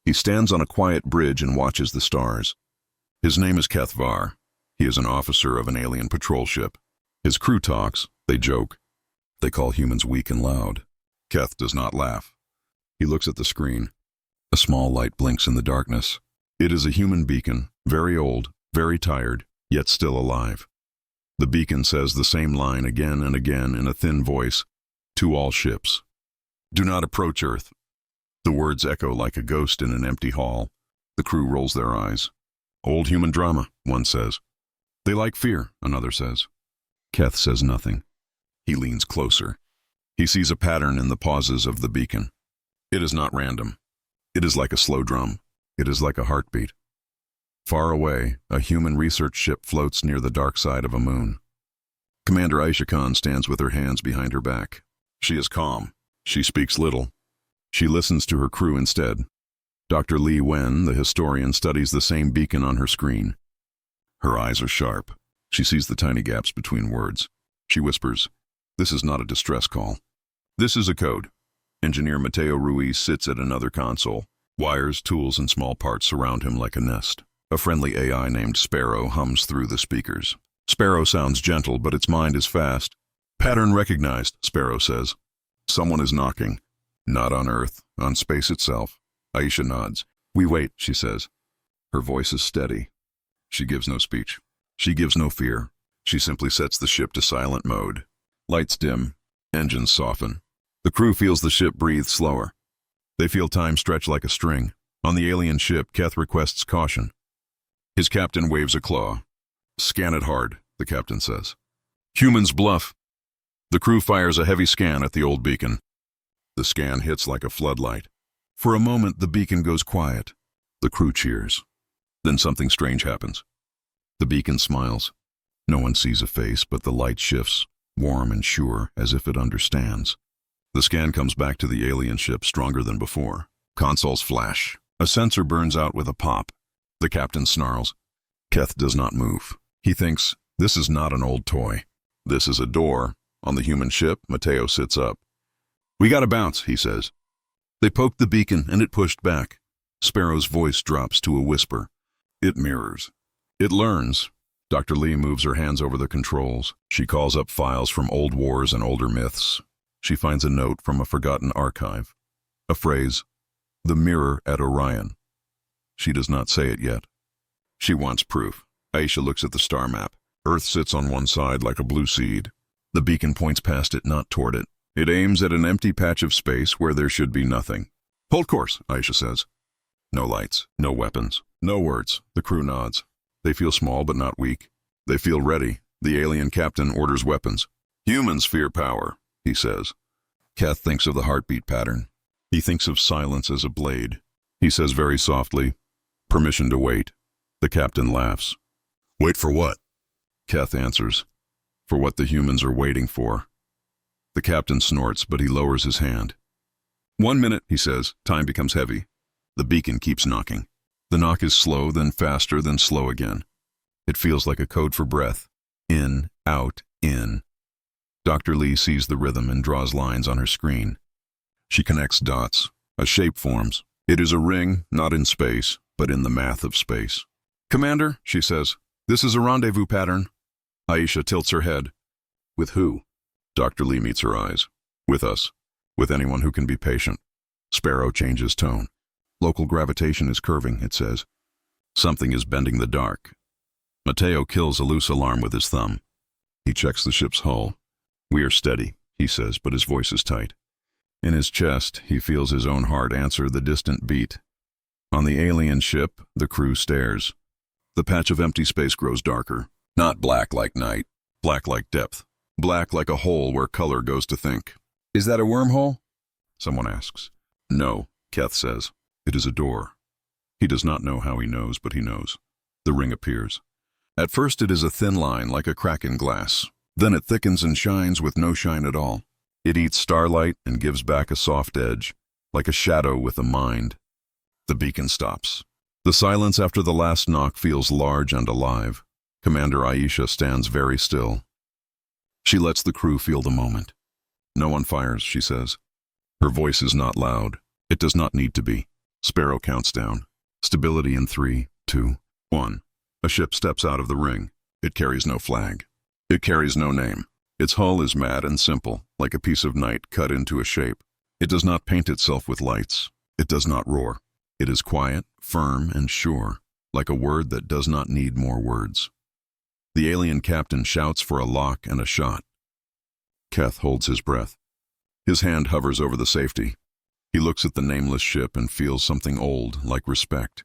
He stands on a quiet bridge and watches the stars. His name is HFY. He is an officer of an alien patrol ship. His crew talks, they joke. They call humans weak and loud. Keth does not laugh. He looks at the screen. A small light blinks in the darkness. It is a human beacon, very old, very tired, yet still alive. The beacon says the same line again and again in a thin voice, to all ships. Do not approach Earth. The words echo like a ghost in an empty hall. The crew rolls their eyes. Old human drama, one says. They like fear, another says. Keth says nothing. He leans closer. He sees a pattern in the pauses of the beacon. It is not random. It is like a slow drum. It is like a heartbeat. Far away, a human research ship floats near the dark side of a moon. Commander Aisha Khan stands with her hands behind her back. She is calm. She speaks little. She listens to her crew instead. Dr. Li Wen, the historian, studies the same beacon on her screen. Her eyes are sharp. She sees the tiny gaps between words. She whispers, "This is not a distress call. This is a code." Engineer Mateo Ruiz sits at another console. Wires, tools, and small parts surround him like a nest. A friendly AI named Sparrow hums through the speakers. Sparrow sounds gentle, but its mind is fast. Pattern recognized, Sparrow says. Someone is knocking. Not on Earth, on space itself. Aisha nods. We wait, she says. Her voice is steady. She gives no speech. She gives no fear. She simply sets the ship to silent mode. Lights dim. Engines soften. The crew feels the ship breathe slower. They feel time stretch like a string. On the alien ship, Keth requests caution. His captain waves a claw. Scan it hard, the captain says. Humans bluff. The crew fires a heavy scan at the old beacon. The scan hits like a floodlight. For a moment, the beacon goes quiet. The crew cheers. Then something strange happens. The beacon smiles. No one sees a face, but the light shifts, warm and sure, as if it understands. The scan comes back to the alien ship stronger than before. Consoles flash. A sensor burns out with a pop. The captain snarls. Keth does not move. He thinks, this is not an old toy. This is a door. On the human ship, Mateo sits up. We gotta bounce, he says. They poked the beacon and it pushed back. Sparrow's voice drops to a whisper. It mirrors. It learns. Dr. Lee moves her hands over the controls. She calls up files from old wars and older myths. She finds a note from a forgotten archive. A phrase, the mirror at Orion. She does not say it yet. She wants proof. Aisha looks at the star map. Earth sits on one side like a blue seed. The beacon points past it, not toward it. It aims at an empty patch of space where there should be nothing. Hold course, Aisha says. No lights, no weapons, no words. The crew nods. They feel small but not weak. They feel ready. The alien captain orders weapons. Humans fear power, he says. Keth thinks of the heartbeat pattern. He thinks of silence as a blade. He says very softly, permission to wait. The captain laughs. Wait for what? Keth answers. For what the humans are waiting for. The captain snorts, but he lowers his hand. 1 minute, he says. Time becomes heavy. The beacon keeps knocking. The knock is slow, then faster, then slow again. It feels like a code for breath. In, out, in. Dr. Lee sees the rhythm and draws lines on her screen. She connects dots. A shape forms. It is a ring, not in space, but in the math of space. Commander, she says, this is a rendezvous pattern. Aisha tilts her head. With who? Dr. Lee meets her eyes. With us. With anyone who can be patient. Sparrow changes tone. Local gravitation is curving, it says. Something is bending the dark. Mateo kills a loose alarm with his thumb. He checks the ship's hull. We are steady, he says, but his voice is tight. In his chest, he feels his own heart answer the distant beat. On the alien ship, the crew stares. The patch of empty space grows darker. Not black like night, black like depth. Black like a hole where color goes to think. Is that a wormhole? Someone asks. No, Keth says. It is a door. He does not know how he knows, but he knows. The ring appears. At first it is a thin line like a crack in glass. Then it thickens and shines with no shine at all. It eats starlight and gives back a soft edge, like a shadow with a mind. The beacon stops. The silence after the last knock feels large and alive. Commander Aisha stands very still. She lets the crew feel the moment. No one fires, she says. Her voice is not loud. It does not need to be. Sparrow counts down. Stability in 3, 2, 1. A ship steps out of the ring. It carries no flag. It carries no name. Its hull is mad and simple, like a piece of night cut into a shape. It does not paint itself with lights. It does not roar. It is quiet, firm, and sure, like a word that does not need more words. The alien captain shouts for a lock and a shot. Keth holds his breath. His hand hovers over the safety. He looks at the nameless ship and feels something old, like respect.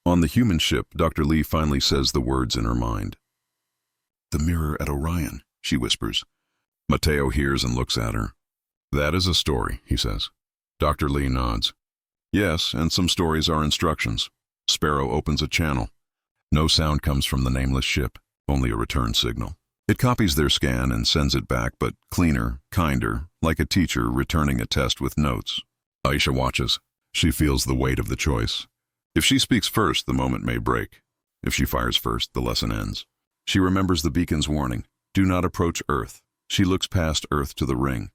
On the human ship, Dr. Lee finally says the words in her mind. "The mirror at Orion," she whispers. Mateo hears and looks at her. "That is a story," he says. Dr. Lee nods. "Yes, and some stories are instructions." Sparrow opens a channel. No sound comes from the nameless ship, only a return signal. It copies their scan and sends it back, but cleaner, kinder, like a teacher returning a test with notes. Aisha watches. She feels the weight of the choice. If she speaks first, the moment may break. If she fires first, the lesson ends. She remembers the beacon's warning. Do not approach Earth. She looks past Earth to the ring.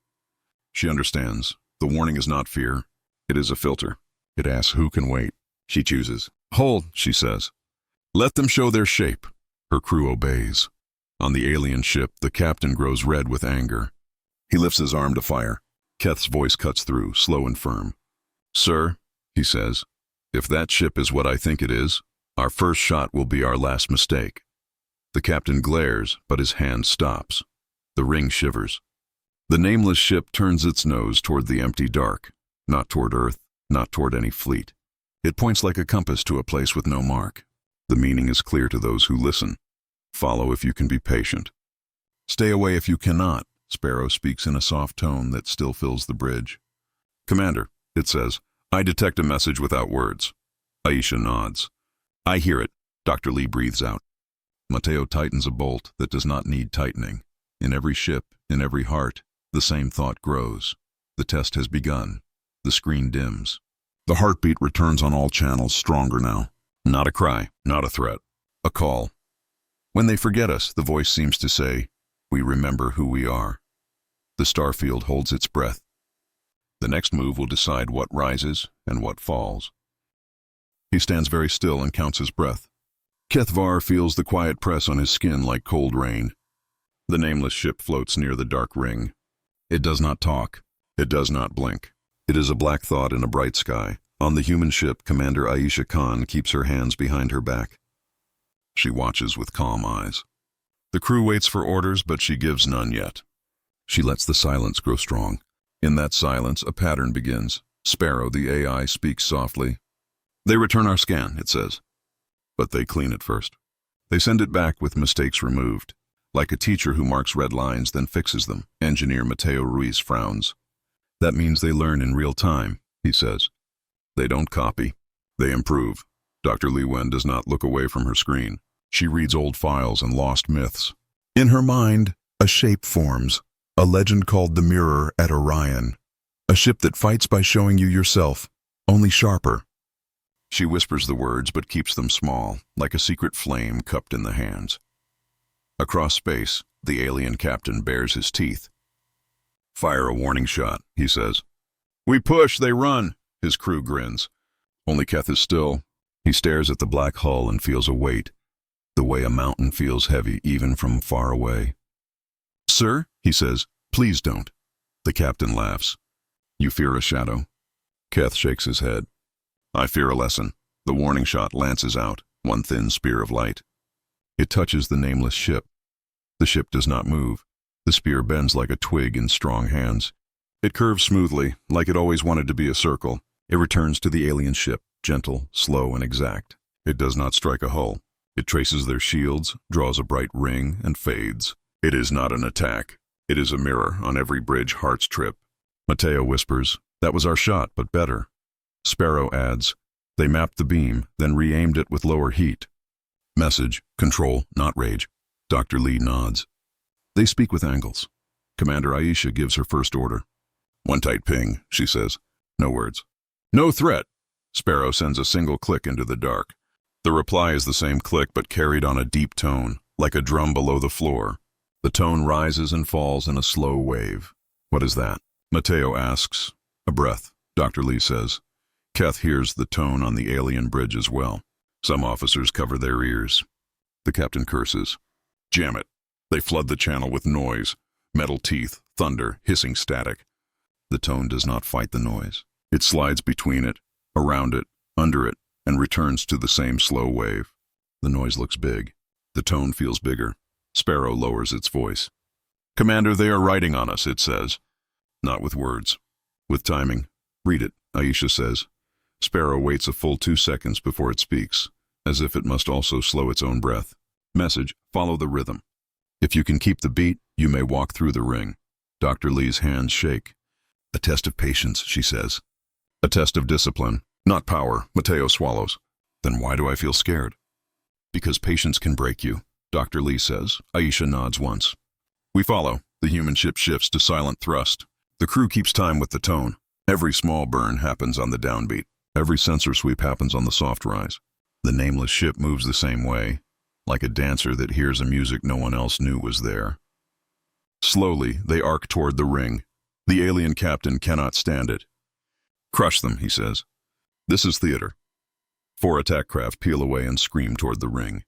She understands. The warning is not fear. It is a filter. It asks who can wait. She chooses. "Hold," she says. "Let them show their shape." Her crew obeys. On the alien ship, the captain grows red with anger. He lifts his arm to fire. Keth's voice cuts through, slow and firm. "Sir," he says, "if that ship is what I think it is, our first shot will be our last mistake." The captain glares, but his hand stops. The ring shivers. The nameless ship turns its nose toward the empty dark, not toward Earth, not toward any fleet. It points like a compass to a place with no mark. The meaning is clear to those who listen. Follow if you can be patient. Stay away if you cannot, Sparrow speaks in a soft tone that still fills the bridge. "Commander," it says, "I detect a message without words." Aisha nods. "I hear it," Dr. Lee breathes out. Mateo tightens a bolt that does not need tightening. In every ship, in every heart, the same thought grows. The test has begun. The screen dims. The heartbeat returns on all channels, stronger now. Not a cry, not a threat. A call. When they forget us, the voice seems to say, we remember who we are. The starfield holds its breath. The next move will decide what rises and what falls. He stands very still and counts his breath. Kethvar feels the quiet press on his skin like cold rain. The nameless ship floats near the dark ring. It does not talk. It does not blink. It is a black thought in a bright sky. On the human ship, Commander Aisha Khan keeps her hands behind her back. She watches with calm eyes. The crew waits for orders, but she gives none yet. She lets the silence grow strong. In that silence, a pattern begins. Sparrow, the AI, speaks softly. They return our scan, it says. But they clean it first. They send it back with mistakes removed. Like a teacher who marks red lines, then fixes them. Engineer Mateo Ruiz frowns. That means they learn in real time, he says. They don't copy. They improve. Dr. Li Wen does not look away from her screen. She reads old files and lost myths. In her mind, a shape forms. A legend called the Mirror at Orion. A ship that fights by showing you yourself, only sharper. She whispers the words but keeps them small, like a secret flame cupped in the hands. Across space, the alien captain bares his teeth. Fire a warning shot, he says. We push, they run, his crew grins. Only Keth is still. He stares at the black hull and feels a weight, the way a mountain feels heavy even from far away. Sir, he says, please don't. The captain laughs. You fear a shadow? Keth shakes his head. I fear a lesson. The warning shot lances out, one thin spear of light. It touches the nameless ship. The ship does not move. The spear bends like a twig in strong hands. It curves smoothly, like it always wanted to be a circle. It returns to the alien ship, gentle, slow, and exact. It does not strike a hull. It traces their shields, draws a bright ring, and fades. It is not an attack. It is a mirror on every bridge hearts trip. Mateo whispers, that was our shot, but better. Sparrow adds, they mapped the beam, then re-aimed it with lower heat. Message, control, not rage. Dr. Lee nods. They speak with angles. Commander Aisha gives her first order. One tight ping, she says. No words. No threat. Sparrow sends a single click into the dark. The reply is the same click but carried on a deep tone, like a drum below the floor. The tone rises and falls in a slow wave. What is that? Mateo asks. A breath, Dr. Lee says. Keth hears the tone on the alien bridge as well. Some officers cover their ears. The captain curses. Jam it. They flood the channel with noise. Metal teeth, thunder, hissing static. The tone does not fight the noise. It slides between it, around it, under it, and returns to the same slow wave. The noise looks big. The tone feels bigger. Sparrow lowers its voice. Commander, they are riding on us, it says. Not with words. With timing. Read it, Aisha says. Sparrow waits a full 2 seconds before it speaks, as if it must also slow its own breath. Message, follow the rhythm. If you can keep the beat, you may walk through the ring. Dr. Lee's hands shake. A test of patience, she says. A test of discipline, not power, Mateo swallows. Then why do I feel scared? Because patience can break you, Dr. Lee says. Aisha nods once. We follow. The human ship shifts to silent thrust. The crew keeps time with the tone. Every small burn happens on the downbeat. Every sensor sweep happens on the soft rise. The nameless ship moves the same way, like a dancer that hears a music no one else knew was there. Slowly, they arc toward the ring. The alien captain cannot stand it. Crush them, he says. This is theater. 4 attack craft peel away and scream toward the ring.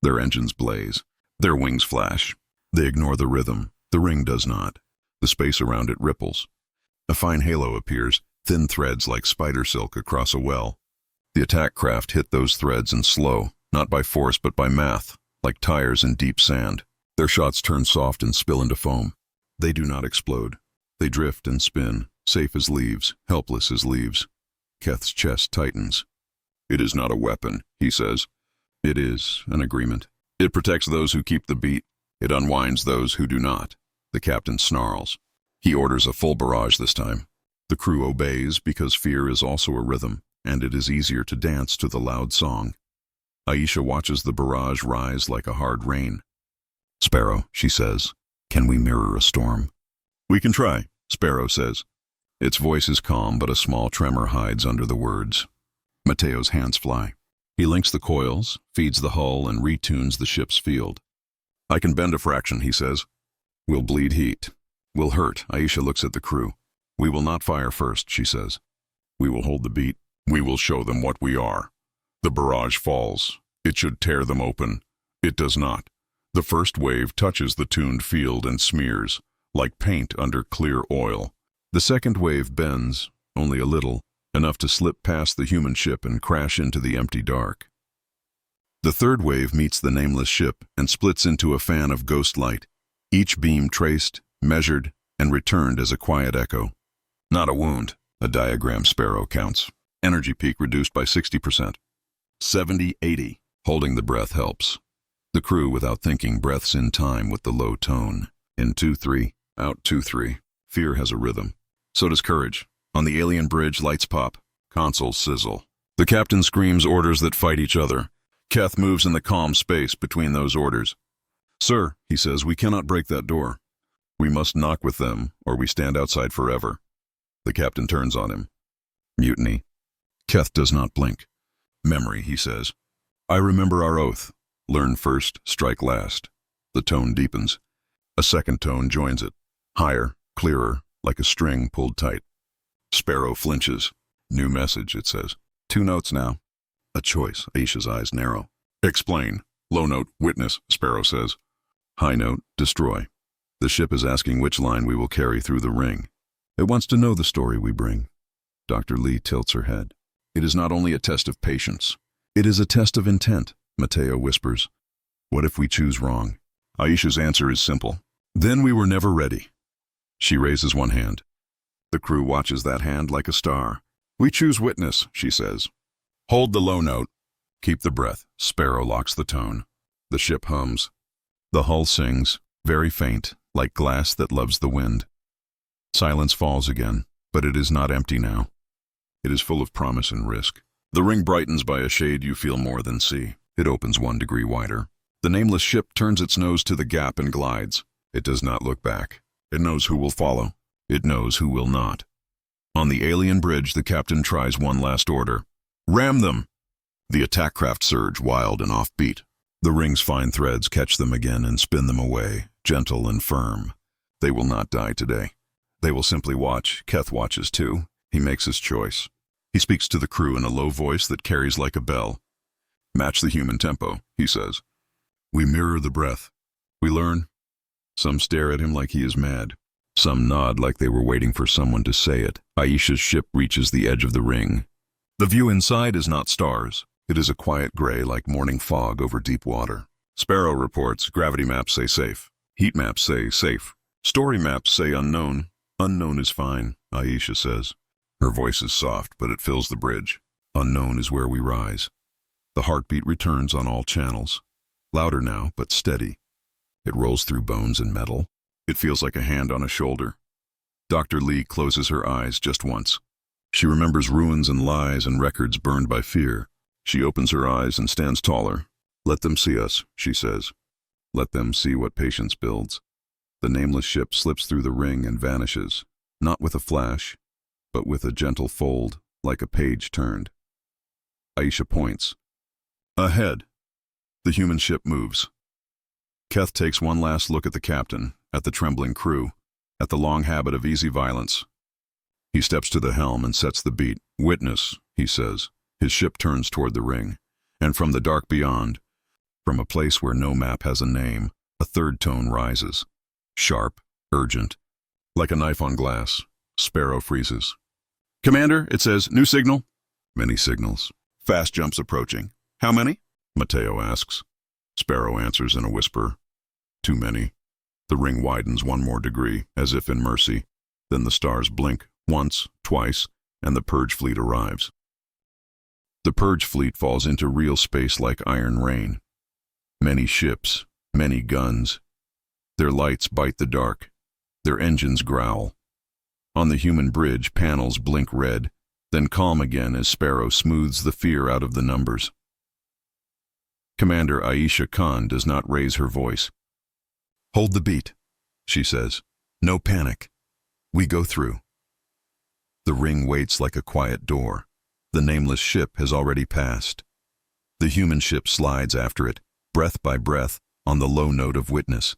Their engines blaze. Their wings flash. They ignore the rhythm. The ring does not. The space around it ripples. A fine halo appears, thin threads like spider silk across a well. The attack craft hit those threads and slow, not by force but by math, like tires in deep sand. Their shots turn soft and spill into foam. They do not explode. They drift and spin, safe as leaves, helpless as leaves. Keth's chest tightens. It is not a weapon, he says. It is an agreement. It protects those who keep the beat. It unwinds those who do not. The captain snarls. He orders a full barrage this time. The crew obeys because fear is also a rhythm, and it is easier to dance to the loud song. Aisha watches the barrage rise like a hard rain. Sparrow, she says, can we mirror a storm? We can try, Sparrow says. Its voice is calm, but a small tremor hides under the words. Mateo's hands fly. He links the coils, feeds the hull, and retunes the ship's field. I can bend a fraction, he says. We'll bleed heat. We'll hurt. Aisha looks at the crew. We will not fire first, she says. We will hold the beat. We will show them what we are. The barrage falls. It should tear them open. It does not. The first wave touches the tuned field and smears, like paint under clear oil. The second wave bends, only a little, enough to slip past the human ship and crash into the empty dark. The third wave meets the nameless ship and splits into a fan of ghost light, each beam traced, measured, and returned as a quiet echo. Not a wound, a diagram Sparrow counts. Energy peak reduced by 60%. 70, 80. Holding the breath helps. The crew, without thinking, breaths in time with the low tone. In 2-3, out 2-3. Fear has a rhythm. So does courage. On the alien bridge, lights pop. Consoles sizzle. The captain screams orders that fight each other. Keth moves in the calm space between those orders. Sir, he says, we cannot break that door. We must knock with them, or we stand outside forever. The captain turns on him. Mutiny. Keth does not blink. Memory, he says. I remember our oath. Learn first, strike last. The tone deepens. A second tone joins it. Higher, clearer, like a string pulled tight. Sparrow flinches. New message, it says. 2 notes now. A choice. Aisha's eyes narrow. Explain. Low note, witness, Sparrow says. High note, destroy. The ship is asking which line we will carry through the ring. It wants to know the story we bring. Dr. Lee tilts her head. It is not only a test of patience. It is a test of intent, Mateo whispers. What if we choose wrong? Aisha's answer is simple. Then we were never ready. She raises one hand. The crew watches that hand like a star. We choose witness, she says. Hold the low note. Keep the breath. Sparrow locks the tone. The ship hums. The hull sings, very faint, like glass that loves the wind. Silence falls again, but it is not empty now. It is full of promise and risk. The ring brightens by a shade you feel more than see. It opens 1 degree wider. The nameless ship turns its nose to the gap and glides. It does not look back. It knows who will follow. It knows who will not. On the alien bridge, the captain tries one last order. Ram them! The attack craft surge, wild and offbeat. The ring's fine threads catch them again and spin them away, gentle and firm. They will not die today. They will simply watch. Keth watches too. He makes his choice. He speaks to the crew in a low voice that carries like a bell. Match the human tempo, he says. We mirror the breath. We learn. Some stare at him like he is mad. Some nod like they were waiting for someone to say it. Aisha's ship reaches the edge of the ring. The view inside is not stars. It is a quiet gray like morning fog over deep water. Sparrow reports gravity maps say safe. Heat maps say safe. Story maps say unknown. Unknown is fine, Aisha says. Her voice is soft, but it fills the bridge. Unknown is where we rise. The heartbeat returns on all channels. Louder now, but steady. It rolls through bones and metal. It feels like a hand on a shoulder. Dr. Lee closes her eyes just once. She remembers ruins and lies and records burned by fear. She opens her eyes and stands taller. Let them see us, she says. Let them see what patience builds. The nameless ship slips through the ring and vanishes, not with a flash, but with a gentle fold, like a page turned. Aisha points. Ahead. The human ship moves. Keth takes one last look at the captain, at the trembling crew, at the long habit of easy violence. He steps to the helm and sets the beat. Witness, he says. His ship turns toward the ring, and from the dark beyond, from a place where no map has a name, a third tone rises. Sharp, urgent, like a knife on glass. Sparrow freezes. Commander, it says, new signal. Many signals. Fast jumps approaching. How many? Mateo asks. Sparrow answers in a whisper. Too many. The ring widens one more degree, as if in mercy. Then the stars blink, once, twice, and the purge fleet arrives. The purge fleet falls into real space like iron rain. Many ships, many guns. Their lights bite the dark. Their engines growl. On the human bridge, panels blink red, then calm again as Sparrow smooths the fear out of the numbers. Commander Aisha Khan does not raise her voice. Hold the beat, she says. No panic. We go through. The ring waits like a quiet door. The nameless ship has already passed. The human ship slides after it, breath by breath, on the low note of witness.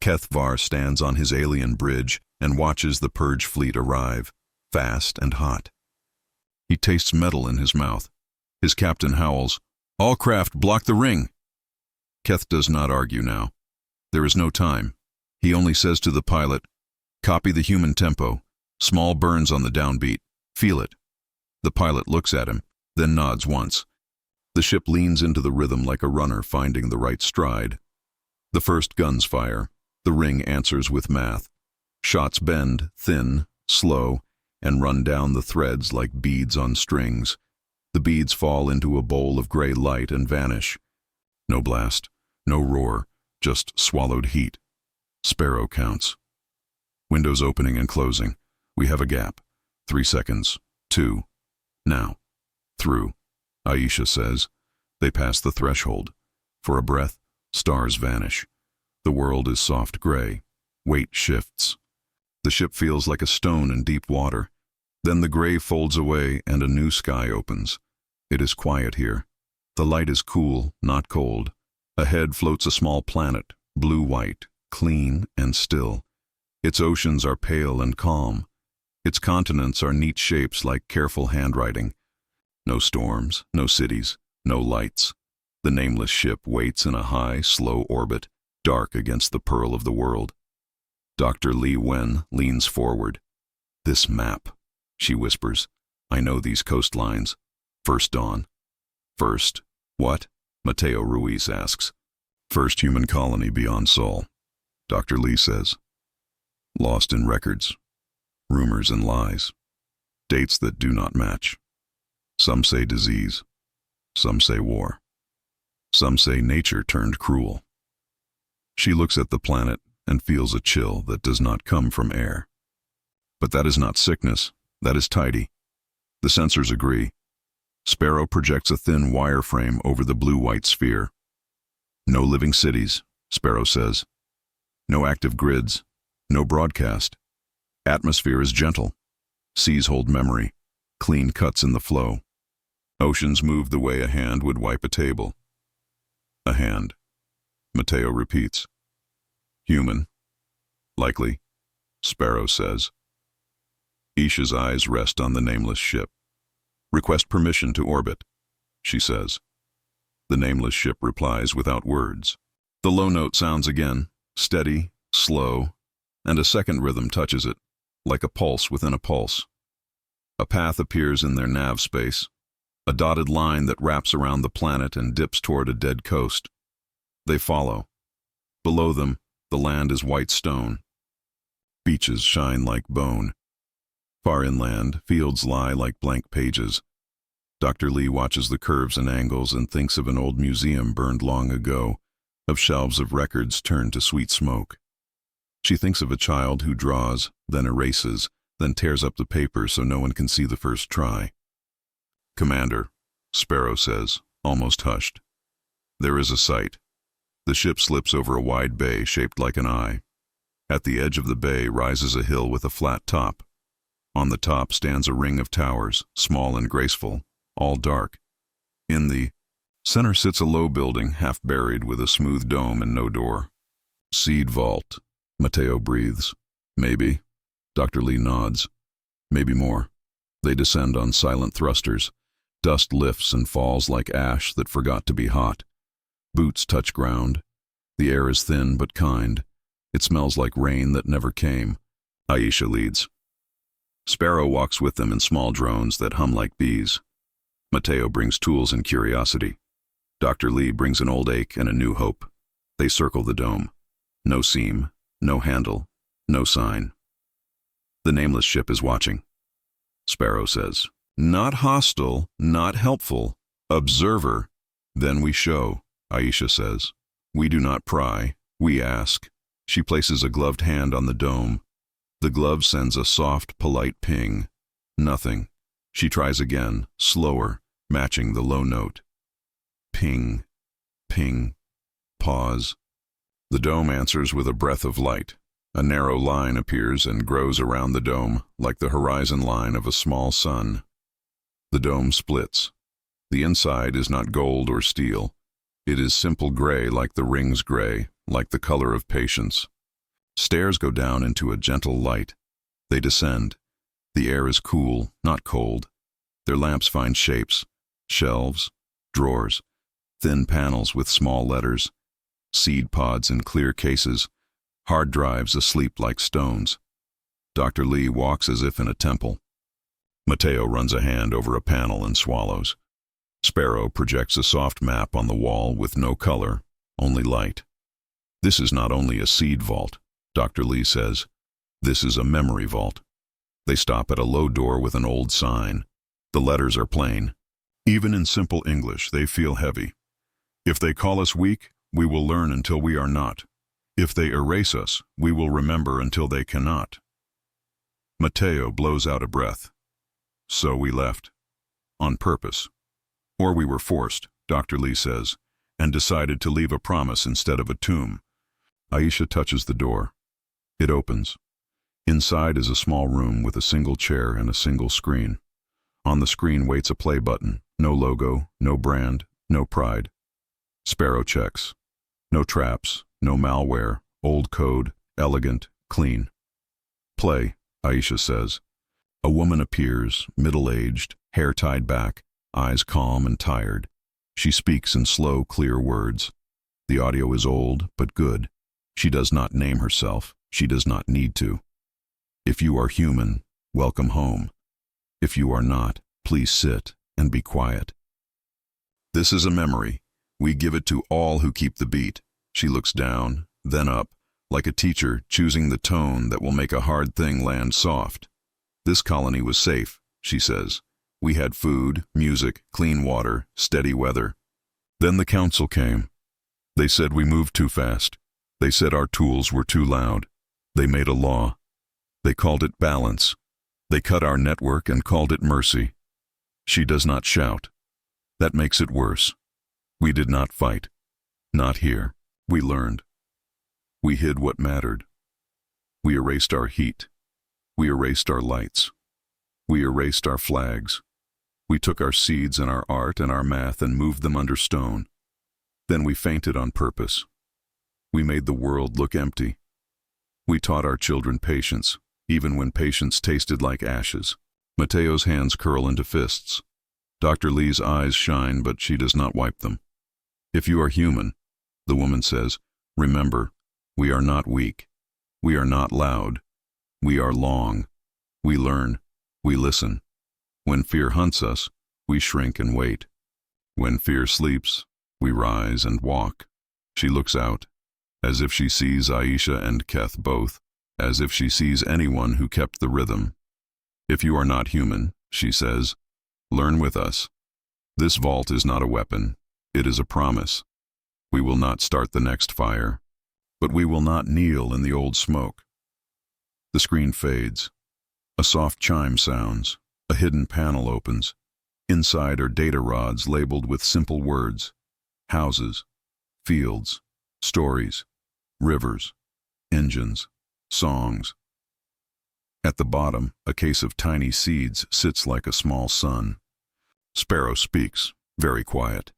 Keth Var stands on his alien bridge and watches the purge fleet arrive, fast and hot. He tastes metal in his mouth. His captain howls, All craft block the ring! Keth does not argue now. There is no time. He only says to the pilot, Copy the human tempo. Small burns on the downbeat. Feel it. The pilot looks at him, then nods once. The ship leans into the rhythm like a runner finding the right stride. The first guns fire. The ring answers with math. Shots bend, thin, slow, and run down the threads like beads on strings. The beads fall into a bowl of gray light and vanish. No blast, no roar, just swallowed heat. Sparrow counts. Windows opening and closing. We have a gap. 3 seconds. 2. Now. Through. Aisha says. They pass the threshold. For a breath, stars vanish. The world is soft gray. Weight shifts. The ship feels like a stone in deep water. Then the gray folds away and a new sky opens. It is quiet here. The light is cool, not cold. Ahead floats a small planet, blue-white, clean and still. Its oceans are pale and calm. Its continents are neat shapes like careful handwriting. No storms, no cities, no lights. The nameless ship waits in a high, slow orbit, dark against the pearl of the world. Dr. Li Wen leans forward. This map, she whispers. I know these coastlines. First dawn. First, what? Mateo Ruiz asks. First human colony beyond Sol. Dr. Li says. Lost in records. Rumors and lies. Dates that do not match. Some say disease. Some say war. Some say nature turned cruel. She looks at the planet and feels a chill that does not come from air. But that is not sickness, that is tidy. The sensors agree. Sparrow projects a thin wireframe over the blue-white sphere. No living cities, Sparrow says. No active grids, no broadcast. Atmosphere is gentle. Seas hold memory, clean cuts in the flow. Oceans move the way a hand would wipe a table. A hand. Mateo repeats. Human. Likely, Sparrow says. Isha's eyes rest on the nameless ship. Request permission to orbit, she says. The nameless ship replies without words. The low note sounds again, steady, slow, and a second rhythm touches it, like a pulse within a pulse. A path appears in their nav space, a dotted line that wraps around the planet and dips toward a dead coast. They follow. Below them, the land is white stone. Beaches shine like bone. Far inland, fields lie like blank pages. Dr. Lee watches the curves and angles and thinks of an old museum burned long ago, of shelves of records turned to sweet smoke. She thinks of a child who draws, then erases, then tears up the paper so no one can see the first try. "Commander," Sparrow says, almost hushed. There is a sight. The ship slips over a wide bay shaped like an eye. At the edge of the bay rises a hill with a flat top. On the top stands a ring of towers, small and graceful, all dark. In the center sits a low building, half buried with a smooth dome and no door. "Seed vault," Mateo breathes. "Maybe." Dr. Lee nods. "Maybe more." They descend on silent thrusters. Dust lifts and falls like ash that forgot to be hot. Boots touch ground. The air is thin but kind. It smells like rain that never came. Aisha leads. Sparrow walks with them in small drones that hum like bees. Mateo brings tools and curiosity. Dr. Lee brings an old ache and a new hope. They circle the dome. No seam, no handle, no sign. The nameless ship is watching. Sparrow says, "Not hostile, not helpful. Observer. Then we show," Aisha says. "We do not pry, we ask." She places a gloved hand on the dome. The glove sends a soft, polite ping. Nothing. She tries again, slower, matching the low note. Ping, ping, pause. The dome answers with a breath of light. A narrow line appears and grows around the dome, like the horizon line of a small sun. The dome splits. The inside is not gold or steel. It is simple gray, like the ring's gray, like the color of patience. Stairs go down into a gentle light. They descend. The air is cool, not cold. Their lamps find shapes, shelves, drawers, thin panels with small letters, seed pods in clear cases, hard drives asleep like stones. Dr. Lee walks as if in a temple. Mateo runs a hand over a panel and swallows. Sparrow projects a soft map on the wall with no color, only light. "This is not only a seed vault," Dr. Lee says. "This is a memory vault." They stop at a low door with an old sign. The letters are plain. Even in simple English, they feel heavy. "If they call us weak, we will learn until we are not. If they erase us, we will remember until they cannot." Mateo blows out a breath. "So we left. On purpose. Or we were forced," Dr. Lee says, "and decided to leave a promise instead of a tomb." Aisha touches the door. It opens. Inside is a small room with a single chair and a single screen. On the screen waits a play button. No logo, no brand, no pride. Sparrow checks. No traps, no malware, old code, elegant, clean. "Play," Aisha says. A woman appears, middle-aged, hair tied back, eyes calm and tired. She speaks in slow, clear words. The audio is old, but good. She does not name herself. She does not need to. "If you are human, welcome home. If you are not, please sit and be quiet. This is a memory. We give it to all who keep the beat." She looks down, then up, like a teacher choosing the tone that will make a hard thing land soft. "This colony was safe," she says. "We had food, music, clean water, steady weather. Then the council came. They said we moved too fast. They said our tools were too loud. They made a law. They called it balance. They cut our network and called it mercy." She does not shout. That makes it worse. "We did not fight. Not here. We learned. We hid what mattered. We erased our heat. We erased our lights. We erased our flags. We took our seeds and our art and our math and moved them under stone. Then we fainted on purpose. We made the world look empty. We taught our children patience, even when patience tasted like ashes." Mateo's hands curl into fists. Dr. Lee's eyes shine, but she does not wipe them. If you are human, the woman says, remember, we are not weak. We are not loud. We are long. We learn. We listen. When fear hunts us, we shrink and wait. When fear sleeps, we rise and walk. She looks out, as if she sees Aisha and Keth both, as if she sees anyone who kept the rhythm. If you are not human, she says, learn with us. This vault is not a weapon. It is a promise. We will not start the next fire, but we will not kneel in the old smoke. The screen fades. A soft chime sounds. A hidden panel opens. Inside are data rods labeled with simple words: houses, fields, stories, rivers, engines, songs. At the bottom, a case of tiny seeds sits like a small sun. Sparrow speaks, very quiet.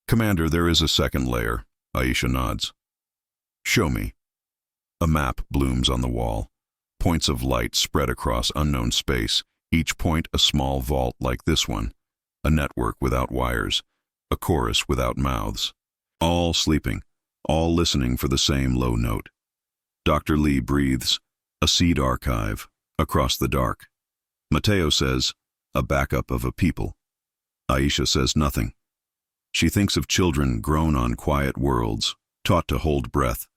Commander, there is a second layer. Aisha nods. Show me. A map blooms on the wall. Points of light spread across unknown space, each point a small vault like this one, a network without wires, a chorus without mouths. All sleeping, all listening for the same low note. Dr. Lee breathes, a seed archive, across the dark. Mateo says, a backup of a people. Aisha says nothing. She thinks of children grown on quiet worlds, taught to hold breath,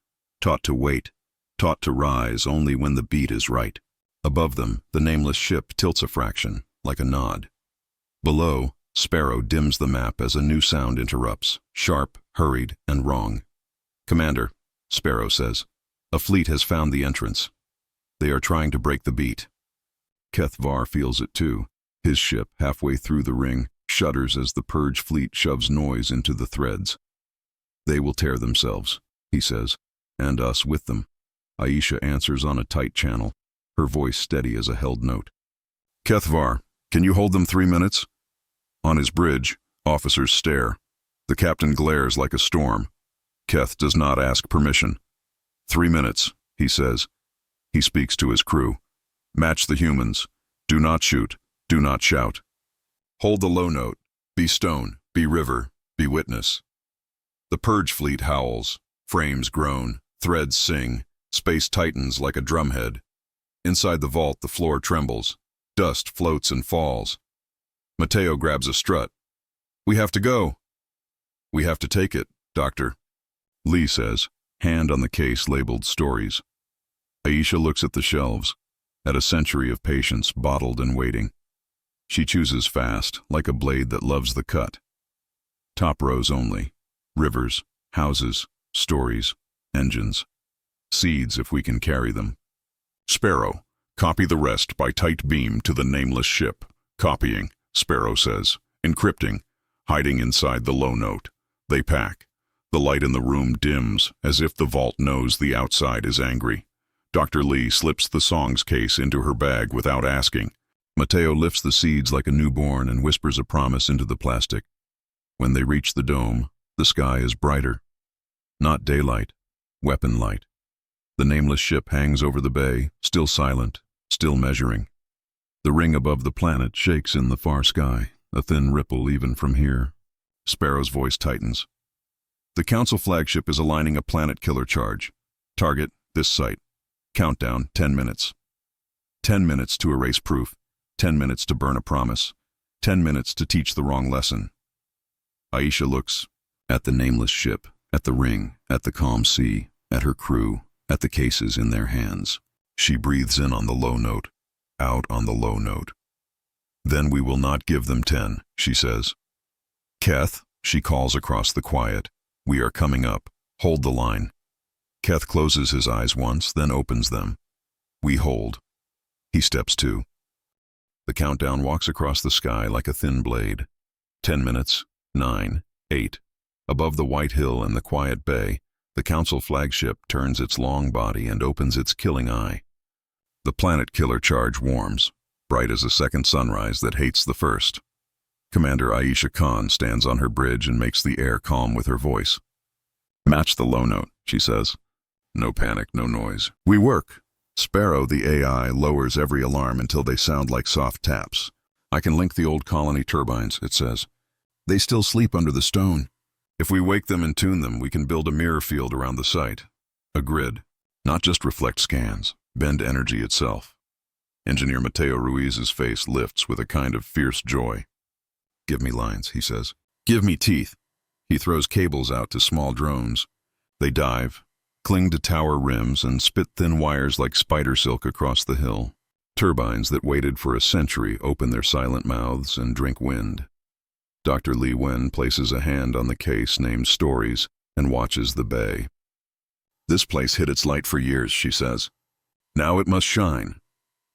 taught to wait, taught to rise only when the beat is right. Above them, the nameless ship tilts a fraction, like a nod. Below, Sparrow dims the map as a new sound interrupts, sharp, hurried, and wrong. Commander, Sparrow says, a fleet has found the entrance. They are trying to break the beat. Keth Var feels it too. His ship, halfway through the ring, shudders as the purge fleet shoves noise into the threads. They will tear themselves, he says, and us with them. Aisha answers on a tight channel, her voice steady as a held note. Keth Var, can you hold them 3 minutes? On his bridge, officers stare. The captain glares like a storm. Keth does not ask permission. 3 minutes, he says. He speaks to his crew. Match the humans. Do not shoot. Do not shout. Hold the low note. Be stone. Be river. Be witness. The purge fleet howls. Frames groan. Threads sing. Space tightens like a drumhead. Inside the vault, the floor trembles. Dust floats and falls. Mateo grabs a strut. We have to go. We have to take it, Doctor. Lee says, hand on the case labeled stories. Aisha looks at the shelves, at a century of patience bottled and waiting. She chooses fast, like a blade that loves the cut. Top rows only. Rivers, houses, stories, engines. Seeds if we can carry them. Sparrow, copy the rest by tight beam to the nameless ship. Copying, Sparrow says. Encrypting, hiding inside the low note. They pack. The light in the room dims, as if the vault knows the outside is angry. Dr. Lee slips the songs case into her bag without asking. Mateo lifts the seeds like a newborn and whispers a promise into the plastic. When they reach the dome, the sky is brighter. Not daylight, weapon light. The nameless ship hangs over the bay, still silent, still measuring. The ring above the planet shakes in the far sky, a thin ripple even from here. Sparrow's voice tightens. The Council flagship is aligning a planet killer charge. Target, this site. Countdown, 10 minutes. 10 minutes to erase proof. 10 minutes to burn a promise. 10 minutes to teach the wrong lesson. Aisha looks at the nameless ship, at the ring, at the calm sea, at her crew, at the cases in their hands. She breathes in on the low note, out on the low note. Then we will not give them 10, she says. Keth, she calls across the quiet. We are coming up. Hold the line. Keth closes his eyes once, then opens them. We hold. He steps too. The countdown walks across the sky like a thin blade. 10 minutes, 9, 8. Above the white hill and the quiet bay, the Council flagship turns its long body and opens its killing eye. The planet killer charge warms, bright as a second sunrise that hates the first. Commander Aisha Khan stands on her bridge and makes the air calm with her voice. Match the low note, she says. No panic, no noise. We work. Sparrow, the AI, lowers every alarm until they sound like soft taps. I can link the old colony turbines, it says. They still sleep under the stone. If we wake them and tune them, we can build a mirror field around the site. A grid. Not just reflect scans, bend energy itself. Engineer Mateo Ruiz's face lifts with a kind of fierce joy. Give me lines, he says. Give me teeth. He throws cables out to small drones. They dive, cling to tower rims, and spit thin wires like spider silk across the hill. Turbines that waited for a century open their silent mouths and drink wind. Dr. Li Wen places a hand on the case named Stories and watches the bay. This place hid its light for years, she says. Now it must shine.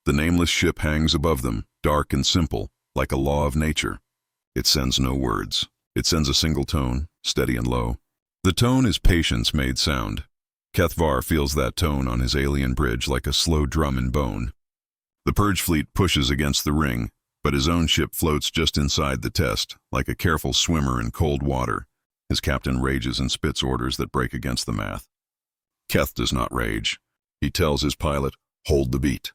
The nameless ship hangs above them, dark and simple, like a law of nature. It sends no words. It sends a single tone, steady and low. The tone is patience made sound. Kethvar feels that tone on his alien bridge like a slow drum in bone. The Purge fleet pushes against the ring, but his own ship floats just inside the test, like a careful swimmer in cold water. His captain rages and spits orders that break against the math. Keth does not rage. He tells his pilot, hold the beat.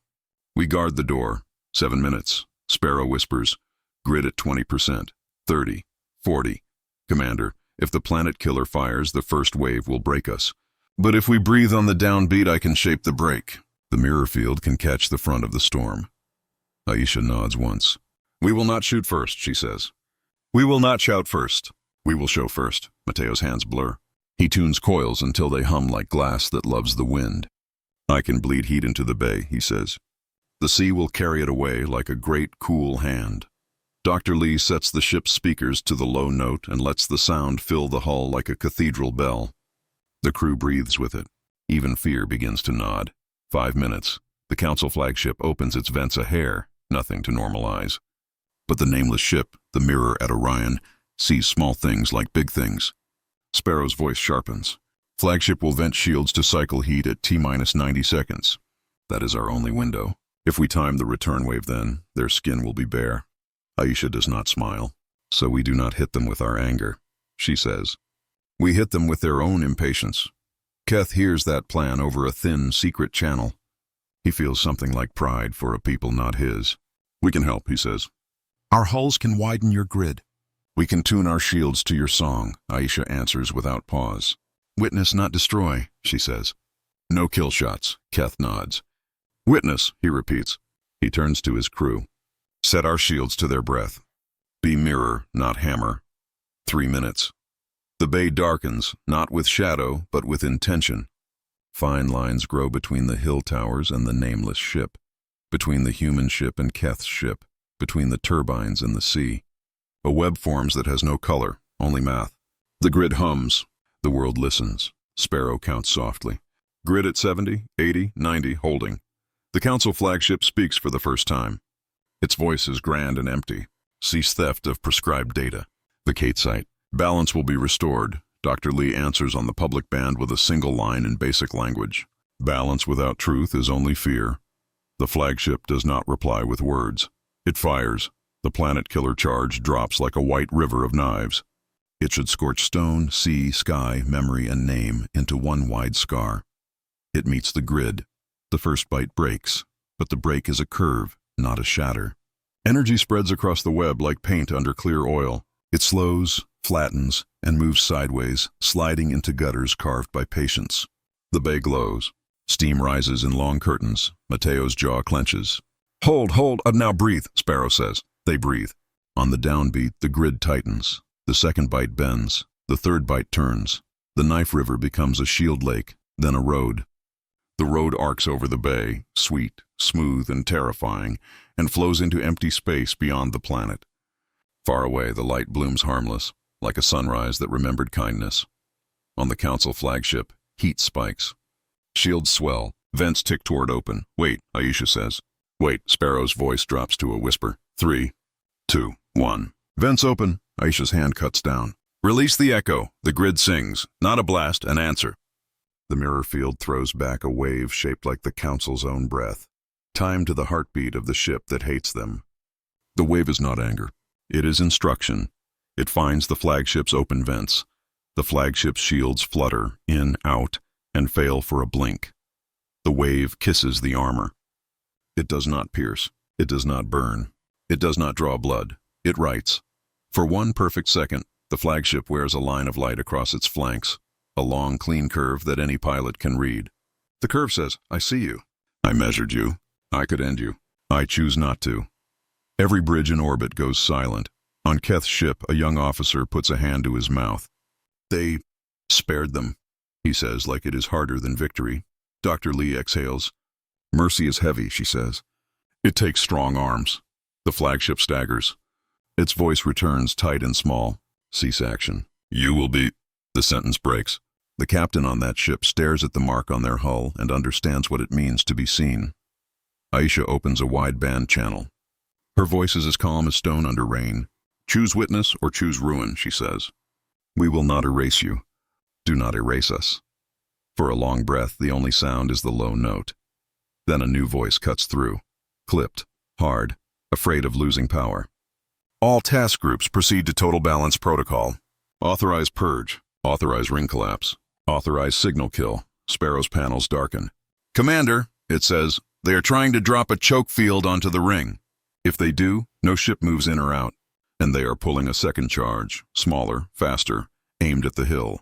We guard the door. 7 minutes. Sparrow whispers, grid at 20%, 30, 40. Commander, if the planet killer fires, the first wave will break us. But if we breathe on the downbeat, I can shape the break. The mirror field can catch the front of the storm. Aisha nods once. We will not shoot first, she says. We will not shout first. We will show first. Mateo's hands blur. He tunes coils until they hum like glass that loves the wind. I can bleed heat into the bay, he says. The sea will carry it away like a great, cool hand. Dr. Li sets the ship's speakers to the low note and lets the sound fill the hull like a cathedral bell. The crew breathes with it. Even fear begins to nod. 5 minutes. The Council flagship opens its vents a hair, nothing to normalize. But the nameless ship, the mirror at Orion, sees small things like big things. Sparrow's voice sharpens. Flagship will vent shields to cycle heat at T-minus 90 seconds. That is our only window. If we time the return wave then, their skin will be bare. Aisha does not smile. So we do not hit them with our anger, she says. We hit them with their own impatience. Keth hears that plan over a thin, secret channel. He feels something like pride for a people not his. We can help, he says. Our hulls can widen your grid. We can tune our shields to your song, Aisha answers without pause. Witness, not destroy, she says. No kill shots, Keth nods. Witness, he repeats. He turns to his crew. Set our shields to their breath. Be mirror, not hammer. 3 minutes. The bay darkens, not with shadow, but with intention. Fine lines grow between the hill towers and the nameless ship, between the human ship and Keth's ship, between the turbines and the sea. A web forms that has no color, only math. The grid hums. The world listens. Sparrow counts softly. Grid at 70, 80, 90, holding. The Council flagship speaks for the first time. Its voice is grand and empty. Cease theft of prescribed data. Vacate site. Balance will be restored. Dr. Li answers on the public band with a single line in basic language. Balance without truth is only fear. The flagship does not reply with words. It fires. The planet killer charge drops like a white river of knives. It should scorch stone, sea, sky, memory, and name into one wide scar. It meets the grid. The first bite breaks, but the break is a curve, not a shatter. Energy spreads across the web like paint under clear oil. It slows, flattens, and moves sideways, sliding into gutters carved by patience. The bay glows. Steam rises in long curtains. Mateo's jaw clenches. Hold, now breathe, Sparrow says. They breathe. On the downbeat, the grid tightens. The second bite bends. The third bite turns. The knife river becomes a shield lake, then a road. The road arcs over the bay, sweet, smooth, and terrifying, and flows into empty space beyond the planet. Far away, the light blooms harmless, like a sunrise that remembered kindness. On the Council flagship, heat spikes. Shields swell. Vents tick toward open. Wait, Aisha says. Wait, Sparrow's voice drops to a whisper. 3, 2, 1. Vents open. Aisha's hand cuts down. Release the echo. The grid sings. Not a blast, an answer. The mirror field throws back a wave shaped like the Council's own breath, timed to the heartbeat of the ship that hates them. The wave is not anger. It is instruction. It finds the flagship's open vents. The flagship's shields flutter, in, out, and fail for a blink. The wave kisses the armor. It does not pierce. It does not burn. It does not draw blood. It writes. For one perfect second, the flagship wears a line of light across its flanks, a long, clean curve that any pilot can read. The curve says, I see you. I measured you. I could end you. I choose not to. Every bridge in orbit goes silent. On Keth's ship, a young officer puts a hand to his mouth. They spared them, he says, like it is harder than victory. Dr. Lee exhales. Mercy is heavy, she says. It takes strong arms. The flagship staggers. Its voice returns tight and small. Cease action. You will be... The sentence breaks. The captain on that ship stares at the mark on their hull and understands what it means to be seen. Aisha opens a wideband channel. Her voice is as calm as stone under rain. Choose witness or choose ruin, she says. We will not erase you. Do not erase us. For a long breath, the only sound is the low note. Then a new voice cuts through. Clipped, hard, afraid of losing power. All task groups proceed to total balance protocol. Authorize purge. Authorize ring collapse. Authorize signal kill. Sparrow's panels darken. Commander, it says, they are trying to drop a choke field onto the ring. If they do, no ship moves in or out. And they are pulling a second charge, smaller, faster, aimed at the hill.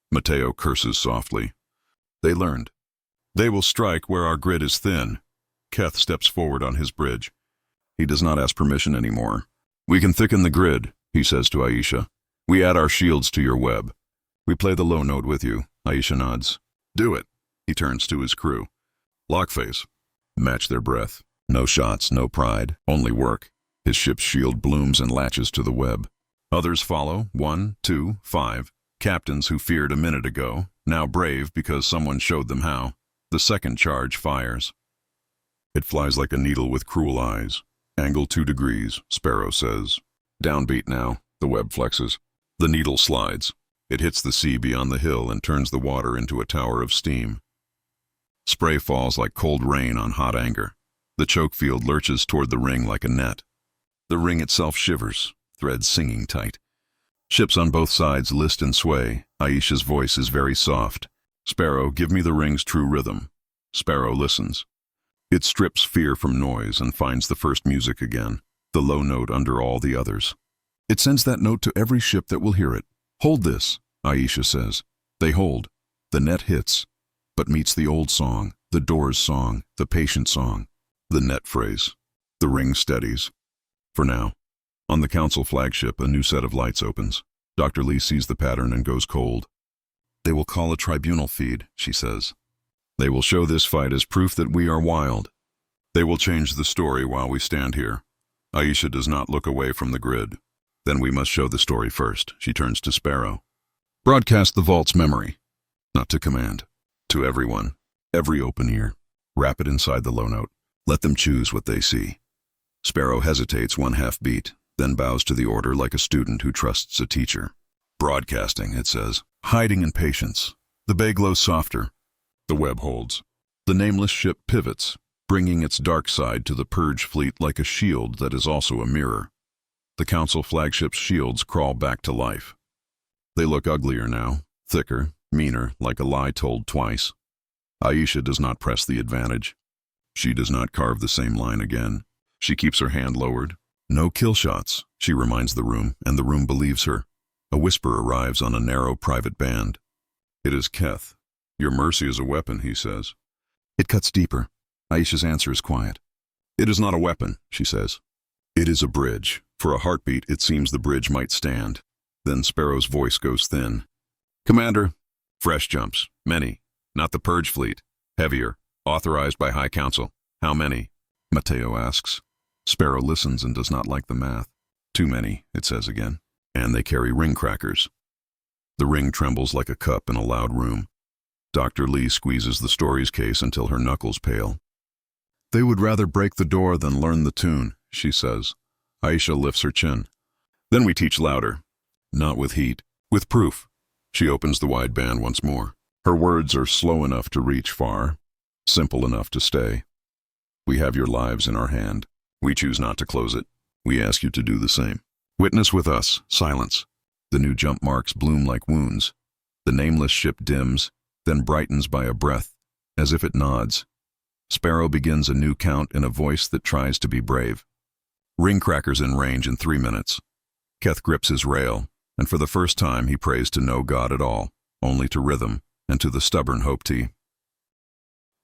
Mateo curses softly. They learned. They will strike where our grid is thin. Keth steps forward on his bridge. He does not ask permission anymore. We can thicken the grid, he says to Aisha. We add our shields to your web. We play the low note with you, Aisha nods. Do it. He turns to his crew. Lock phase. Match their breath. No shots, no pride, only work. His ship's shield blooms and latches to the web. Others follow, 1, 2, 5. Captains who feared a minute ago, now brave because someone showed them how. The second charge fires. It flies like a needle with cruel eyes. Angle 2 degrees, Sparrow says. Downbeat now, the web flexes. The needle slides. It hits the sea beyond the hill and turns the water into a tower of steam. Spray falls like cold rain on hot anger. The choke field lurches toward the ring like a net. The ring itself shivers, threads singing tight. Ships on both sides list and sway. Aisha's voice is very soft. Sparrow, give me the ring's true rhythm. Sparrow listens. It strips fear from noise and finds the first music again, the low note under all the others. It sends that note to every ship that will hear it. Hold this, Aisha says. They hold. The net hits, but meets the old song, the door's song, the patient song, the net phrase. The ring steadies. For now. On the council flagship, a new set of lights opens. Dr. Lee sees the pattern and goes cold. They will call a tribunal feed, she says. They will show this fight as proof that we are wild. They will change the story while we stand here. Aisha does not look away from the grid. Then we must show the story first. She turns to Sparrow. Broadcast the vault's memory. Not to command. To everyone. Every open ear. Wrap it inside the low note. Let them choose what they see. Sparrow hesitates 1/2 beat, then bows to the order like a student who trusts a teacher. Broadcasting, it says. Hiding in patience. The bay glows softer. The web holds. The nameless ship pivots, bringing its dark side to the purge fleet like a shield that is also a mirror. The council flagship's shields crawl back to life. They look uglier now, thicker, meaner, like a lie told twice. Aisha does not press the advantage. She does not carve the same line again. She keeps her hand lowered. No kill shots, she reminds the room, and the room believes her. A whisper arrives on a narrow private band. It is Keth. Your mercy is a weapon, he says. It cuts deeper. Aisha's answer is quiet. It is not a weapon, she says. It is a bridge. For a heartbeat, it seems the bridge might stand. Then Sparrow's voice goes thin. Commander, fresh jumps. Many. Not the purge fleet. Heavier. Authorized by High Council. How many? Mateo asks. Sparrow listens and does not like the math. Too many, it says again. And they carry ring crackers. The ring trembles like a cup in a loud room. Dr. Lee squeezes the story's case until her knuckles pale. They would rather break the door than learn the tune, she says. Aisha lifts her chin. Then we teach louder. Not with heat, with proof. She opens the wide band once more. Her words are slow enough to reach far, simple enough to stay. We have your lives in our hand. We choose not to close it. We ask you to do the same. Witness with us, silence. The new jump marks bloom like wounds. The nameless ship dims, then brightens by a breath, as if it nods. Sparrow begins a new count in a voice that tries to be brave. Ring crackers in range in 3 minutes. Keth grips his rail, and for the first time he prays to no god at all, only to rhythm and to the stubborn Hope Tea.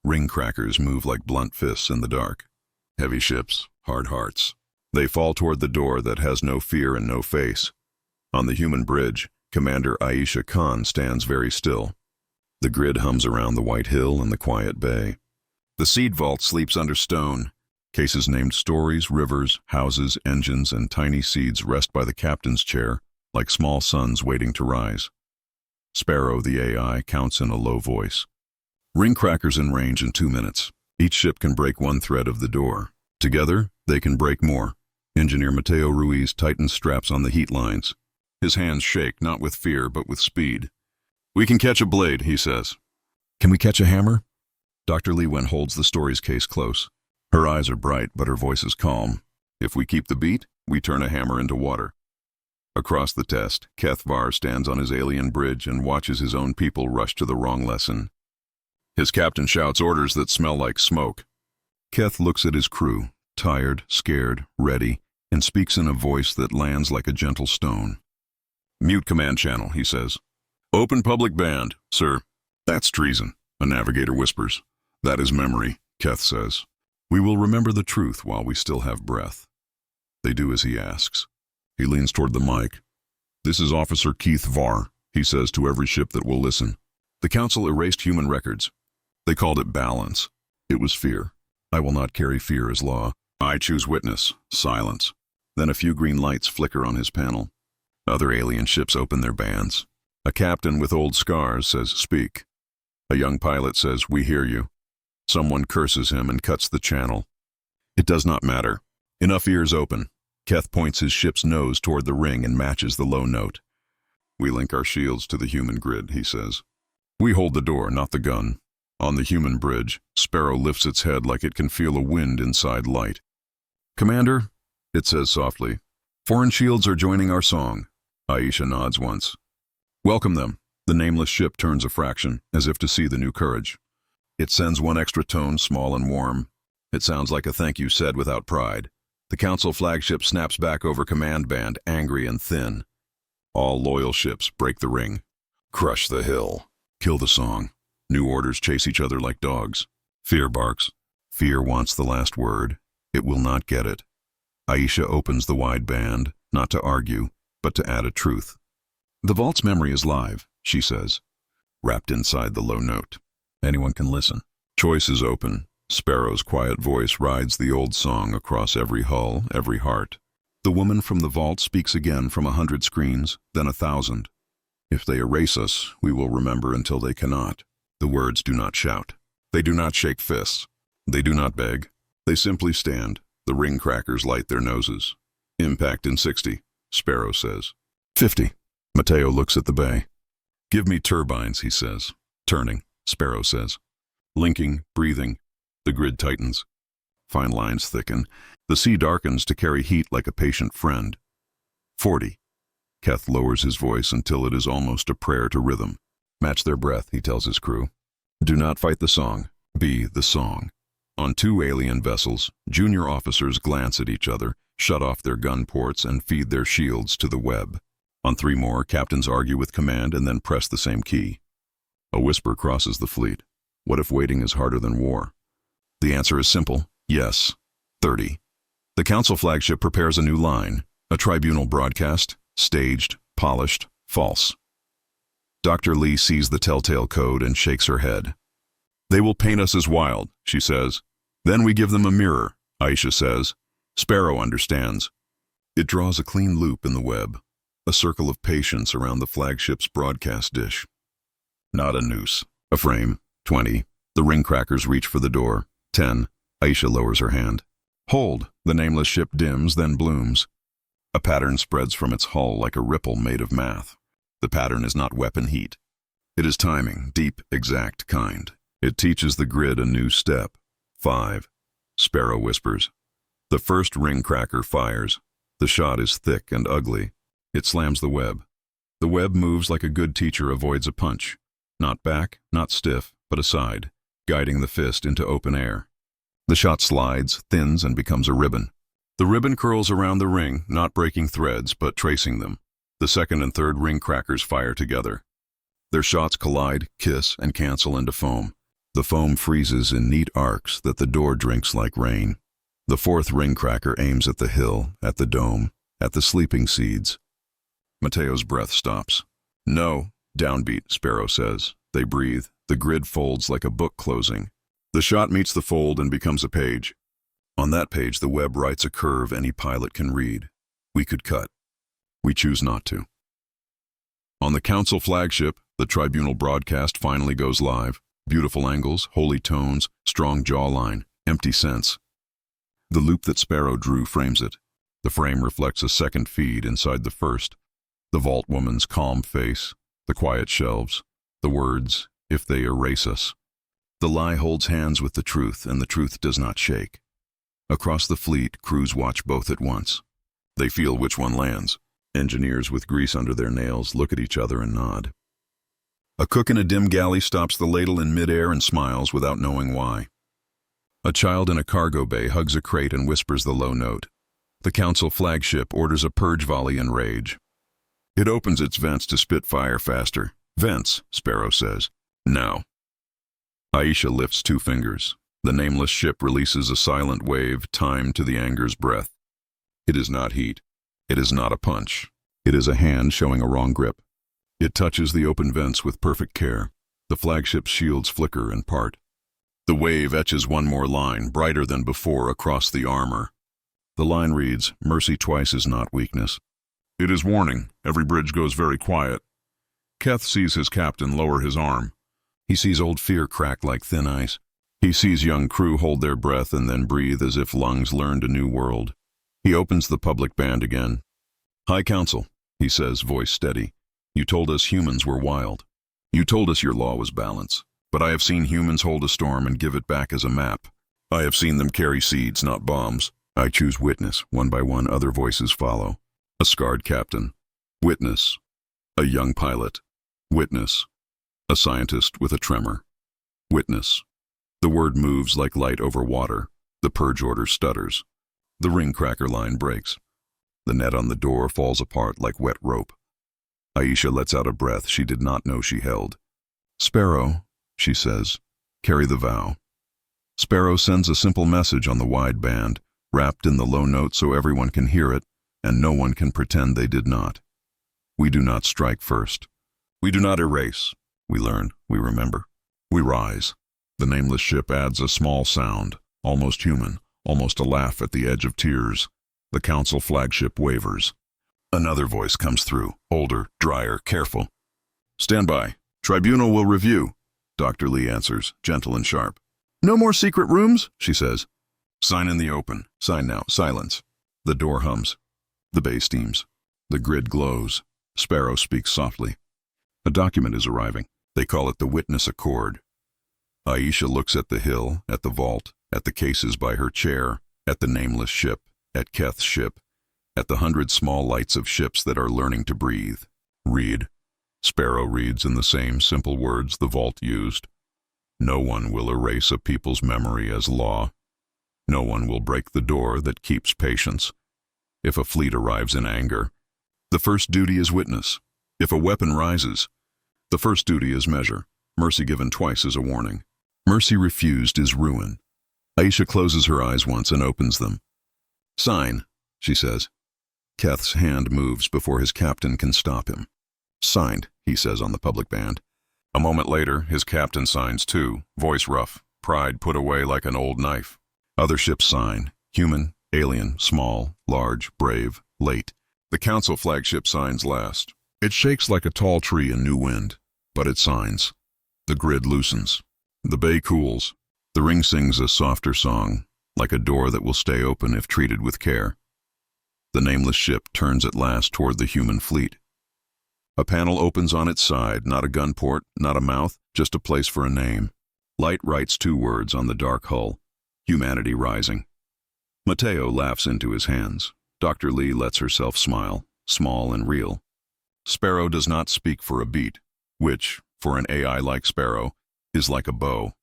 Ring crackers move like blunt fists in the dark. Heavy ships, hard hearts. They fall toward the door that has no fear and no face. On the human bridge, Commander Aisha Khan stands very still. The grid hums around the white hill and the quiet bay. The seed vault sleeps under stone. Cases named stories, rivers, houses, engines, and tiny seeds rest by the captain's chair, like small suns waiting to rise. Sparrow, the AI, counts in a low voice. Ring crackers in range in 2 minutes. Each ship can break one thread of the door. Together, they can break more. Engineer Mateo Ruiz tightens straps on the heat lines. His hands shake, not with fear, but with speed. "We can catch a blade," he says. "Can we catch a hammer?" Dr. Lee Wen holds the stories case close. Her eyes are bright, but her voice is calm. "If we keep the beat, we turn a hammer into water." Across the test, Keth Var stands on his alien bridge and watches his own people rush to the wrong lesson. His captain shouts orders that smell like smoke. Keth looks at his crew, tired, scared, ready, and speaks in a voice that lands like a gentle stone. "Mute command channel," he says. "Open public band, sir." "That's treason," a navigator whispers. "That is memory," Keth says. "We will remember the truth while we still have breath." They do as he asks. He leans toward the mic. "This is Officer Keith Var," he says to every ship that will listen. "The Council erased human records. They called it balance. It was fear. I will not carry fear as law. I choose witness, silence." Then a few green lights flicker on his panel. Other alien ships open their bands. A captain with old scars says, "Speak." A young pilot says, "We hear you." Someone curses him and cuts the channel. It does not matter. Enough ears open. Keth points his ship's nose toward the ring and matches the low note. "We link our shields to the human grid," he says. "We hold the door, not the gun." On the human bridge, Sparrow lifts its head like it can feel a wind inside light. "Commander," it says softly, "foreign shields are joining our song." Aisha nods once. "Welcome them." The nameless ship turns a fraction, as if to see the new courage. It sends one extra tone, small and warm. It sounds like a thank you said without pride. The Council flagship snaps back over command band, angry and thin. All loyal ships break the ring. Crush the hill. Kill the song. New orders chase each other like dogs. Fear barks. Fear wants the last word. It will not get it. Aisha opens the wide band, not to argue, but to add a truth. "The vault's memory is live," she says, wrapped inside the low note. Anyone can listen. Choice is open. Sparrow's quiet voice rides the old song across every hull, every heart. The woman from the vault speaks again from 100 screens, then 1,000. "If they erase us, we will remember until they cannot." The words do not shout. They do not shake fists. They do not beg. They simply stand. The ring crackers light their noses. "Impact in 60, Sparrow says. 50. Mateo looks at the bay. "Give me turbines," he says. "Turning," Sparrow says. Linking, breathing. The grid tightens. Fine lines thicken. The sea darkens to carry heat like a patient friend. 40. Keth lowers his voice until it is almost a prayer to rhythm. "Match their breath," he tells his crew. "Do not fight the song. Be the song." On 2 alien vessels, junior officers glance at each other, shut off their gun ports, and feed their shields to the web. On 3 more, captains argue with command and then press the same key. A whisper crosses the fleet. What if waiting is harder than war? The answer is simple. Yes. 30. The Council flagship prepares a new line. A tribunal broadcast. Staged. Polished. False. Dr. Lee sees the telltale code and shakes her head. "They will paint us as wild," she says. "Then we give them a mirror," Aisha says. Sparrow understands. It draws a clean loop in the web, a circle of patience around the flagship's broadcast dish. Not a noose. A frame. 20. The ring crackers reach for the door. 10. Aisha lowers her hand. "Hold." The nameless ship dims, then blooms. A pattern spreads from its hull like a ripple made of math. The pattern is not weapon heat. It is timing, deep, exact kind. It teaches the grid a new step. 5. Sparrow whispers. The first ring cracker fires. The shot is thick and ugly. It slams the web. The web moves like a good teacher avoids a punch. Not back, not stiff, but aside, guiding the fist into open air. The shot slides, thins, and becomes a ribbon. The ribbon curls around the ring, not breaking threads, but tracing them. The second and third ring crackers fire together. Their shots collide, kiss, and cancel into foam. The foam freezes in neat arcs that the door drinks like rain. The fourth ring cracker aims at the hill, at the dome, at the sleeping seeds. Mateo's breath stops. No, downbeat, Sparrow says. They breathe. The grid folds like a book closing. The shot meets the fold and becomes a page. On that page, the web writes a curve any pilot can read. We could cut. We choose not to. On the Council flagship, the tribunal broadcast finally goes live. Beautiful angles, holy tones, strong jawline, empty sense. The loop that Sparrow drew frames it. The frame reflects a second feed inside the first. The vault woman's calm face, the quiet shelves, the words, if they erase us. The lie holds hands with the truth, and the truth does not shake. Across the fleet, crews watch both at once. They feel which one lands. Engineers with grease under their nails look at each other and nod. A cook in a dim galley stops the ladle in midair and smiles without knowing why. A child in a cargo bay hugs a crate and whispers the low note. The Council flagship orders a purge volley in rage. It opens its vents to spit fire faster. Vents, Sparrow says. Now. Aisha lifts 2 fingers. The nameless ship releases a silent wave timed to the anger's breath. It is not heat. It is not a punch. It is a hand showing a wrong grip. It touches the open vents with perfect care. The flagship's shields flicker and part. The wave etches one more line, brighter than before, across the armor. The line reads, "Mercy twice is not weakness." It is warning. Every bridge goes very quiet. Keth sees his captain lower his arm. He sees old fear crack like thin ice. He sees young crew hold their breath and then breathe as if lungs learned a new world. He opens the public band again. "High Council," he says, voice steady. "You told us humans were wild. You told us your law was balance. But I have seen humans hold a storm and give it back as a map. I have seen them carry seeds, not bombs. I choose witness." One by one, other voices follow. A scarred captain. Witness. A young pilot. Witness. A scientist with a tremor. Witness. The word moves like light over water. The purge order stutters. The ring cracker line breaks. The net on the door falls apart like wet rope. Aisha lets out a breath she did not know she held. "Sparrow," she says, "carry the vow." Sparrow sends a simple message on the wide band, wrapped in the low note so everyone can hear it, and no one can pretend they did not. We do not strike first. We do not erase. We learn, we remember. We rise. The nameless ship adds a small sound, almost human, almost a laugh at the edge of tears. The Council flagship wavers. Another voice comes through, older, drier, careful. "Stand by. Tribunal will review," Dr. Lee answers, gentle and sharp. "No more secret rooms," she says. "Sign in the open. Sign now. Silence." The door hums. The bay steams. The grid glows. Sparrow speaks softly. A document is arriving. They call it the Witness Accord. Aisha looks at the hill, at the vault, at the cases by her chair, at the nameless ship, at Keth's ship, at the 100 small lights of ships that are learning to breathe. Read. Sparrow reads in the same simple words the vault used. No one will erase a people's memory as law. No one will break the door that keeps patience. If a fleet arrives in anger, the first duty is witness. If a weapon rises, the first duty is measure. Mercy given twice is a warning. Mercy refused is ruin. Aisha closes her eyes once and opens them. "Sign," she says. Keth's hand moves before his captain can stop him. "Signed," he says on the public band. A moment later, his captain signs too, voice rough, pride put away like an old knife. Other ships sign, human, alien, small, large, brave, late. The Council flagship signs last. It shakes like a tall tree in new wind, but it signs. The grid loosens. The bay cools. The ring sings a softer song, like a door that will stay open if treated with care. The nameless ship turns at last toward the human fleet. A panel opens on its side, not a gun port, not a mouth, just a place for a name. Light writes 2 words on the dark hull. Humanity rising. Mateo laughs into his hands. Dr. Lee lets herself smile, small and real. Sparrow does not speak for a beat, which, for an AI like Sparrow, is like a bow.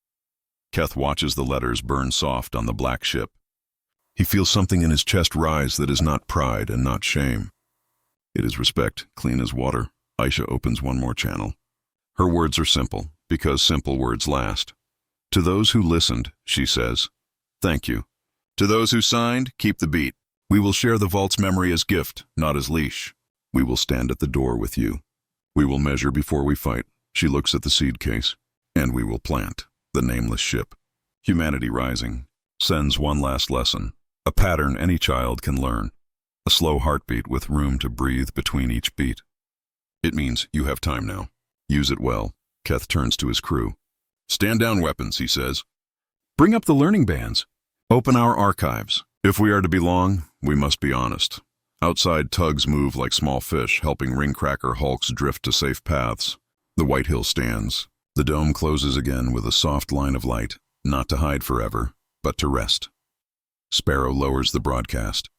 Keth watches the letters burn soft on the black ship. He feels something in his chest rise that is not pride and not shame. It is respect, clean as water. Aisha opens one more channel. Her words are simple, because simple words last. To those who listened, she says, thank you. To those who signed, keep the beat. We will share the vault's memory as gift, not as leash. We will stand at the door with you. We will measure before we fight. She looks at the seed case. And we will plant the nameless ship. Humanity rising sends one last lesson, a pattern any child can learn, a slow heartbeat with room to breathe between each beat. It means you have time now. Use it well. Keth turns to his crew. Stand down weapons, he says. Bring up the learning bands. Open our archives. If we are to belong, we must be honest. Outside tugs move like small fish, helping ringcracker hulks drift to safe paths. The White Hill stands. The dome closes again with a soft line of light, not to hide forever, but to rest. Sparrow lowers the broadcast.